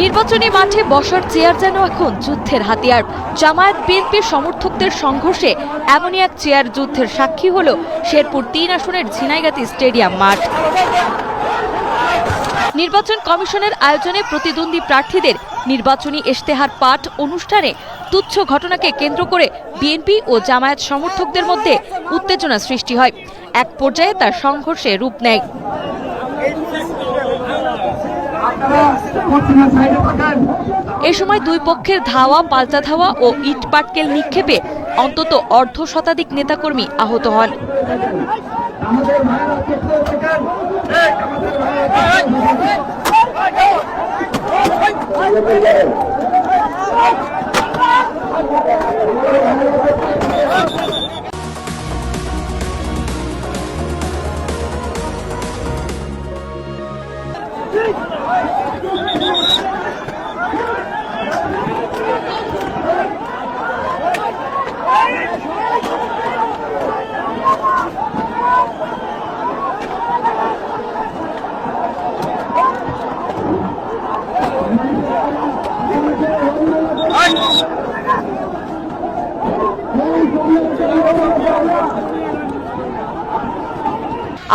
নির্বাচনী মাঠে বসার চেয়ার যেন এখন যুদ্ধের হাতিয়ার। জামায়াত বিএনপি সমর্থকদের সংঘর্ষে এমনই এক চেয়ার যুদ্ধের সাক্ষী হল শেরপুর ৩ আসনের ঝিনাইগাতি স্টেডিয়াম মাঠ। নির্বাচন কমিশনের আয়োজনে প্রতিদ্বন্দ্বী প্রার্থীদের নির্বাচনী ইশতেহার পাঠ অনুষ্ঠানে তুচ্ছ ঘটনাকে কেন্দ্র করে বিএনপি ও জামায়াত সমর্থকদের মধ্যে উত্তেজনা সৃষ্টি হয়। এক পর্যায়ে তার সংঘর্ষে রূপ নেয়। এ সময় দুই পক্ষের ধাওয়া, পাল্টা ধাওয়া ও ইট পাটকেল নিক্ষেপে অন্তত অর্ধ শতাধিক নেতাকর্মী আহত হন।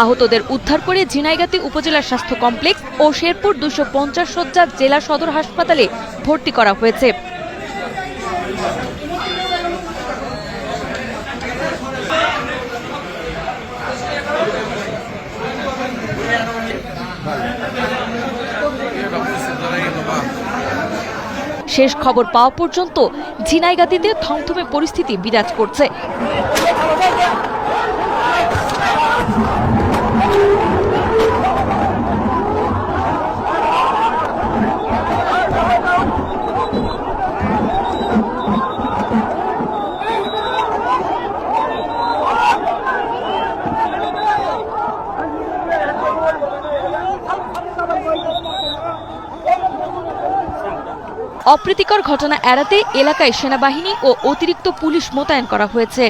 আহতদের উদ্ধার করে ঝিনাইগাতি উপজেলা স্বাস্থ্য কমপ্লেক্স ও শেরপুর ২৫০ শয্যার জেলা সদর হাসপাতালে ভর্তি করা হয়েছে। শেষ খবর পাওয়া পর্যন্ত ঝিনাইগাতিতে থমথমে পরিস্থিতি বিরাজ করছে। অপ্রীতিকর ঘটনা এড়াতে এলাকায় সেনাবাহিনী ও অতিরিক্ত পুলিশ মোতায়েন করা হয়েছে।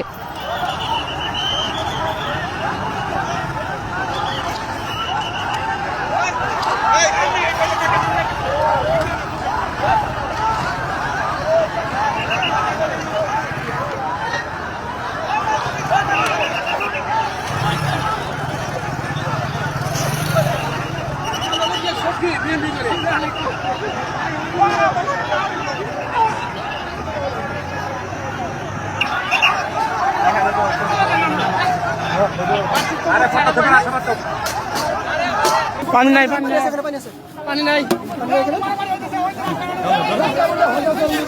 পানি নাই, পানি নাই।